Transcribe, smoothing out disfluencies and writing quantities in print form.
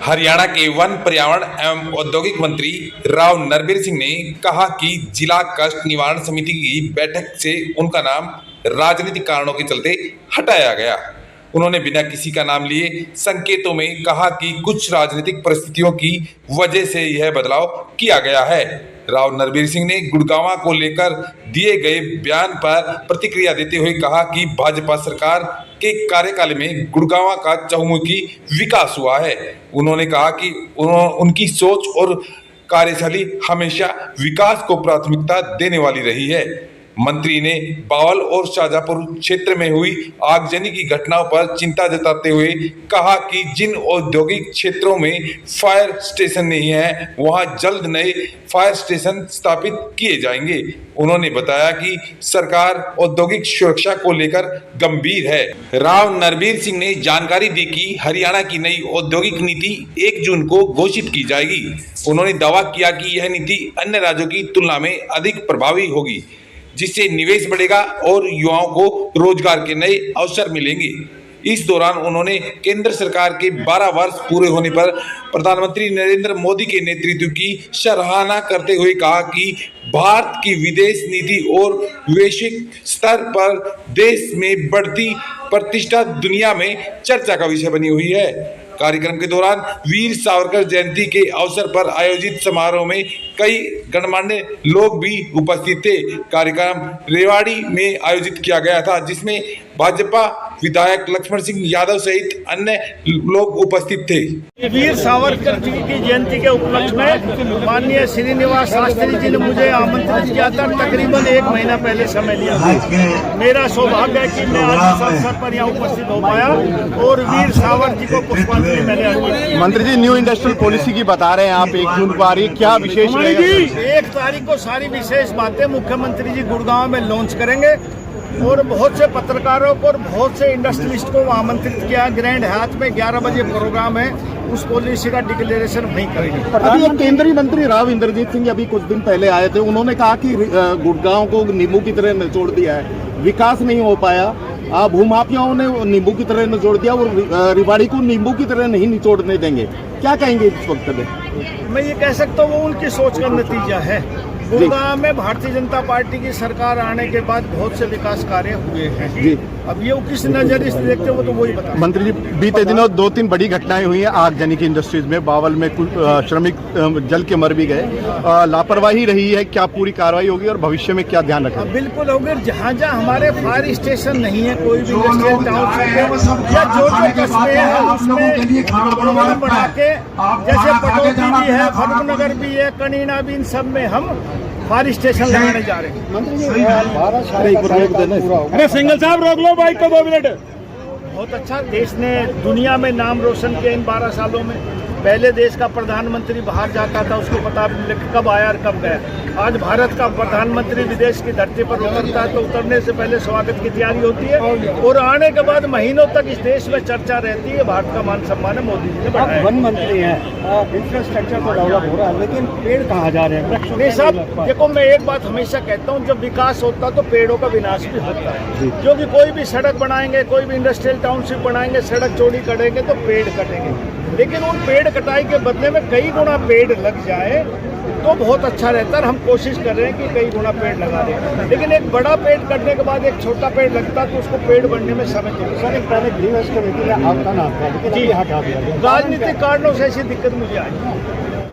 हरियाणा के वन, पर्यावरण एवं औद्योगिक मंत्री राव नरबीर सिंह ने कहा कि जिला कष्ट निवारण समिति की बैठक से उनका नाम राजनीतिक कारणों के चलते हटाया गया। उन्होंने बिना किसी का नाम लिए संकेतों में कहा कि कुछ राजनीतिक परिस्थितियों की वजह से यह बदलाव किया गया है। राव नरबीर सिंह ने गुड़गांव को लेकर दिए गए बयान पर प्रतिक्रिया देते हुए कहा कि भाजपा सरकार के कार्यकाल में गुड़गांव का चहुमुखी विकास हुआ है। उन्होंने कहा कि उनकी सोच और कार्यशैली हमेशा विकास को प्राथमिकता देने वाली रही है। मंत्री ने बावल और शाहजहांपुर क्षेत्र में हुई आगजनी की घटनाओं पर चिंता जताते हुए कहा कि जिन औद्योगिक क्षेत्रों में फायर स्टेशन नहीं है, वहां जल्द नए फायर स्टेशन स्थापित किए जाएंगे। उन्होंने बताया कि सरकार औद्योगिक सुरक्षा को लेकर गंभीर है। राव नरबीर सिंह ने जानकारी दी कि हरियाणा की नई औद्योगिक नीति 1 जून को घोषित की जाएगी। उन्होंने दावा किया कि यह नीति अन्य राज्यों की तुलना में अधिक प्रभावी होगी, जिससे निवेश बढ़ेगा और युवाओं को रोजगार के नए अवसर मिलेंगे। इस दौरान उन्होंने केंद्र सरकार के 12 वर्ष पूरे होने पर प्रधानमंत्री नरेंद्र मोदी के नेतृत्व की सराहना करते हुए कहा कि भारत की विदेश नीति और वैश्विक स्तर पर देश में बढ़ती प्रतिष्ठा दुनिया में चर्चा का विषय बनी हुई है। कार्यक्रम के दौरान वीर सावरकर जयंती के अवसर पर आयोजित समारोह में कई गणमान्य लोग भी उपस्थित थे। कार्यक्रम रेवाड़ी में आयोजित किया गया था, जिसमें भाजपा विधायक लक्ष्मण सिंह यादव सहित अन्य लोग उपस्थित थे। वीर सावरकर जी की जयंती के उपलक्ष्य में माननीय श्रीनिवास शास्त्री जी ने मुझे आमंत्रित किया था। तकरीबन 1 महीना पहले समय लिया था। मेरा सौभाग्य है कि मैं आज इस अवसर पर यहाँ उपस्थित हो पाया और वीर सावरकर जी को पुष्पांजलि मैंने अर्पित की। मंत्री जी, न्यू इंडस्ट्रियल पॉलिसी की बता रहे हैं आप, 1 जून को आ रही है, क्या विशेष रहेगा? 1 तारीख को सारी विशेष बातें मुख्यमंत्री जी गुड़गांव में लॉन्च करेंगे और बहुत से पत्रकारों को और बहुत से इंडस्ट्रियलिस्ट को आमंत्रित किया। ग्रैंड हयात में 11 बजे प्रोग्राम है, उस पॉलिसी का डिक्लेरेशन वहीं करेंगे। अभी एक केंद्रीय मंत्री राव इंद्रजीत सिंह अभी कुछ दिन पहले आए थे, उन्होंने कहा कि गुड़गांव को नींबू की तरह निचोड़ दिया है, विकास नहीं हो पाया, भूमाफियाओं ने नींबू की तरह निचोड़ दिया और रेवाड़ी को नींबू की तरह नहीं निचोड़ने देंगे। क्या कहेंगे इस वक्त में? मैं ये कह सकता हूँ वो उनकी सोच का नतीजा है। गुड़गांव में भारतीय जनता पार्टी की सरकार आने के बाद बहुत से विकास कार्य हुए हैं जी। अब ये किस नजरिए से देखते हो तो वही बता। मंत्री जी, बीते दिनों 2-3 बड़ी घटनाएं हुई हैं आगजनी की इंडस्ट्रीज में। बावल में कुछ श्रमिक जल के मर भी गए। लापरवाही रही है, क्या पूरी कार्रवाई होगी और भविष्य में क्या ध्यान रखें? बिल्कुल होगी। जहाँ जहाँ हमारे फायर स्टेशन नहीं है, कोई भी इंडस्ट्रियल टाउनशिप या जो कस्बे हैं उसमें प्रोग्राम बना के, जैसे पटौदी भी है, फरूखनगर भी है, कनीना भी, इन सब में हम फायर स्टेशन लगाने जा रहे हैं। अरे सिंगल साहब रोक लो बाइक को 2 मिनट। बहुत अच्छा, देश ने दुनिया में नाम रोशन किया इन 12 सालों में। पहले देश का प्रधानमंत्री बाहर जाता था, उसको पता कब आया और कब गया। आज भारत का प्रधानमंत्री विदेश की धरती पर उतरता है तो उतरने से पहले स्वागत की तैयारी होती है और आने के बाद महीनों तक इस देश में चर्चा रहती है। भारत का मान सम्मान है, मोदी जी ने बढ़ाया। वन मंत्री हैं, इंफ्रास्ट्रक्चर तो डेवलप हो रहा है, लेकिन पेड़ कहाँ जा रहे हैं? नहीं साहब, देखो मैं एक बात हमेशा कहता हूँ, जब विकास होता है तो पेड़ों का विनाश भी होता है। क्योंकि कोई भी सड़क बनाएंगे, कोई भी इंडस्ट्रियल टाउनशिप बनाएंगे, सड़क चौड़ी करेंगे तो पेड़ कटेंगे, लेकिन उन पेड़ कटाई के बदले में कई गुना पेड़ लग जाए तो बहुत अच्छा रहता है। हम कोशिश कर रहे हैं कि कई गुना पेड़ लगा दें, लेकिन एक बड़ा पेड़ कटने के बाद एक छोटा पेड़ लगता है तो उसको पेड़ बढ़ने में समय लगता है। पहले ग्रीन हाउस कमेटी में आपका नाम था, लेकिन जी, राजनीतिक कारणों से ऐसी दिक्कत मुझे आई।